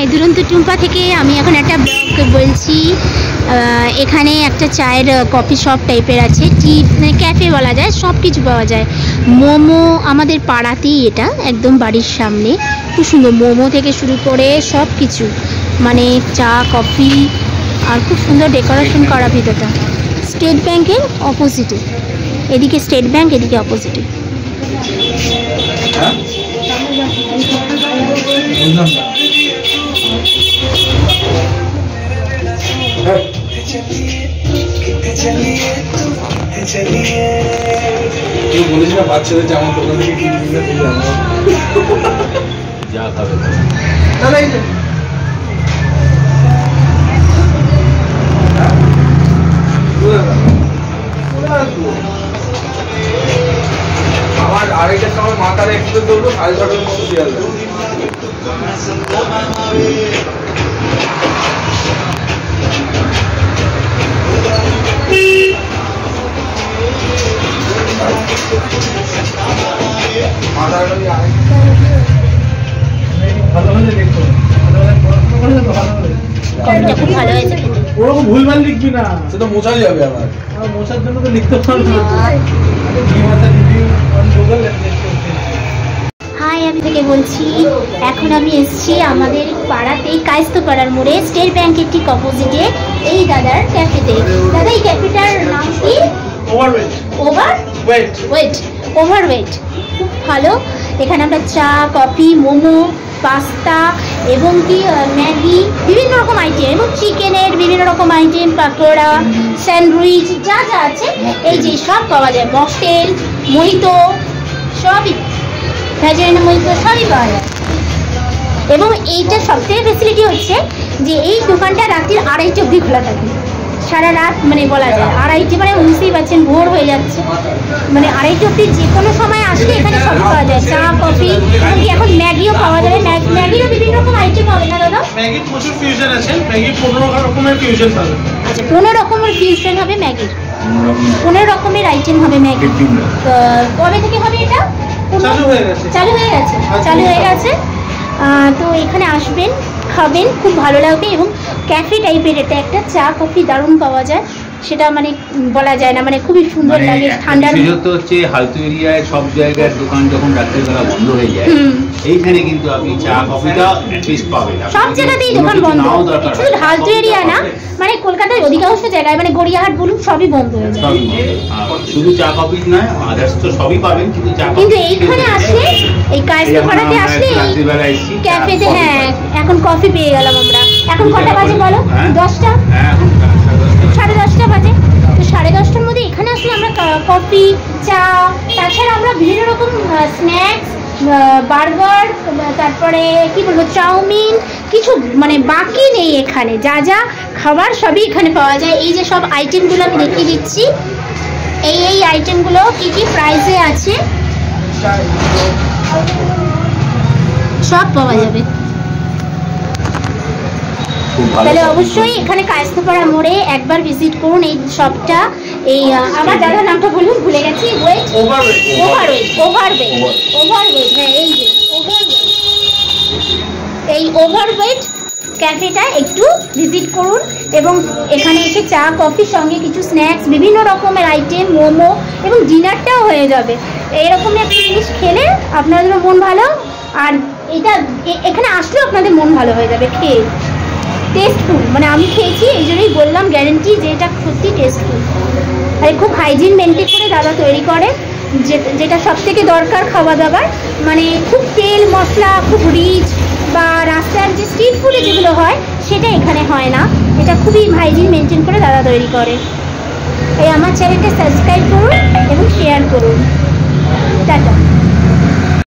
High, দুরন্ত টুম্পা থেকে আমি এখন একটা ব্লগ বলছি। এখানে একটা চায়ের কফি শপ টাইপের আছে, টি ক্যাফে বলা যায়, সব কিছু পাওয়া যায়। মোমো আমাদের পাড়াতেই, এটা একদম বাড়ির সামনে, খুব সুন্দর। মোমো থেকে শুরু করে সব কিছু, মানে চা কফি, আর খুব সুন্দর ডেকোরেশন করা ভিতরটা। স্টেট ব্যাংকের অপোজিটে, এদিকে স্টেট ব্যাংক, এদিকে অপোজিটে। বাচ্চাদের জামা দোকান থেকে যা খাবে আমার আড়াইটার সময় মাথার একটু করবো, 6:30টার মতো দেওয়া যাবে। খুব ভালো হয়েছে। ওরকম ভুলভাল লিখবি না, সে তো মোছা যাবে। আবার মোছার জন্য তো লিখতে পারবো না। হাই, আমি থেকে বলছি। এখন আমি এসেছি আমাদের পাড়াতেই, কায়স্থপাড়ার মোড়ে, স্টেট ব্যাংকের ঠিক অপোজিটে এই দাদার ক্যাফেতে। দাদা, এই ক্যাফেটার নাম কি? ওভারওয়েট। খুব ভালো। এখানে আমরা চা, কফি, মোমো, পাস্তা এবং কি ম্যাগি, বিভিন্ন রকম আইটেম, এবং চিকেনের বিভিন্ন রকম আইটেম, পাকোড়া, স্যান্ডউইচ, যা যা আছে এই যে সব পাওয়া যায়। মকটেল, মোহিতো, সবই, ভেজিটেরিয়ান মোহিতো সবই পাওয়া যায়। এবং এইটা সবথেকে ফেসিলিটি হচ্ছে যে এই দোকানটা রাত্রির 2:30 অবধি খোলা থাকে, সারা রাত, মানে বলা যায় 2:30, মানে বুঝতেই পারছেন ভোর হয়ে যাচ্ছে, মানে 2:30 অবধি যে কোনো সময় আসলে এখানে সব পাওয়া যায়, চা কফি, এমনকি এখন ম্যাগিও পাওয়া যাবে। ম্যাগিরও বিভিন্ন রকম আইটেম হবে না দাদা? ম্যাগির প্রচুর ফিউশন আছে, ম্যাগি 15 রকমের ফিউশন পাবে। আচ্ছা, 15 রকমের ফিউশন হবে ম্যাগির, 15 রকমের আইটেম হবে ম্যাগি। কবে থেকে হবে এটা? চালু হয়ে গেছে। চালু হয়ে গেছে। তো এখানে আসবেন, খাবেন, খুব ভালো লাগবে। এবং ক্যাফে টাইপের এটা একটা, চা কফি দারুণ পাওয়া যায়, সেটা মানে বলা যায় না, মানে খুবই সুন্দর লাগে। ঠান্ডা তো হচ্ছে হালতু এরিয়ায় সব জায়গার দোকান যখন রাত্রিবেলা বন্ধ হয়ে যায়, এইখানে কিন্তু আপনি চা কফিটা অ্যাটলিস্ট পাবেন। সব জায়গাতেই দোকান বন্ধ, শুধু হালতু এরিয়া না, মানে কলকাতার অধিকাংশ জায়গায়, মানে গড়িয়াহাট বলুন, সবই বন্ধ হয়ে যায়। শুধু চা কফি নয়, আদার্স তো সবই পাবেন, কিন্তু এইখানে আসলে, এই কায়স্থপাড়াতে আসলে ক্যাফেতে, হ্যাঁ, এখন কফি পেয়ে গেলাম আমরা। এখন কটা বাজে বলো? 10টা, 10:30 বাজে। তো 10:30টার মধ্যে এখানে আসলে আমরা কফি, চা, তাছাড়া আমরা বিভিন্ন রকম স্ন্যাক্স, বার্গার, তারপরে কি বলবো, চাউমিন, কিছু মানে বাকি নেই। এখানে যা যা খাবার সবই এখানে পাওয়া যায়। এই যে সব আইটেমগুলো আমি দেখিয়ে দিচ্ছি, এই আইটেমগুলো কি কি প্রাইসে আছে সব পাওয়া যাবে। তাহলে অবশ্যই এখানে কায়স্থপাড়া মোড়ে একবার ভিজিট করুন এই শপটা। এই আমার দাদার নামটা বলুন, ভুলে গেছি। ওভারওয়েট, হ্যাঁ, এই যে ওভারওয়েট ক্যাফেটা একটু ভিজিট করুন, এবং এখানে এসে চা কফির সঙ্গে কিছু স্ন্যাক্স, বিভিন্ন রকমের আইটেম, মোমো, এবং ডিনারটাও হয়ে যাবে। এরকমই একটা জিনিস খেলে আপনাদেরও মন ভালো, আর এটা এখানে আসলেও আপনাদের মন ভালো হয়ে যাবে খেয়ে। টেস্টফুল, মানে আমি খেয়েছি, এই জন্যই বললাম, গ্যারেন্টি যে এটা সত্যি টেস্টফুল। আর খুব হাইজিন মেনটেন করে দাদা তৈরি করে, যেটা সব থেকে দরকার খাওয়া দাবার, মানে খুব তেল মশলা খুব রিচ, বা রাস্তার যে স্ট্রিট ফুডে যেগুলো হয় সেটা এখানে হয় না। এটা খুবই হাইজিন মেনটেন করে দাদা তৈরি করে। এই আমার চ্যানেলটা সাবস্ক্রাইব করুন এবং শেয়ার করুন। টাটা।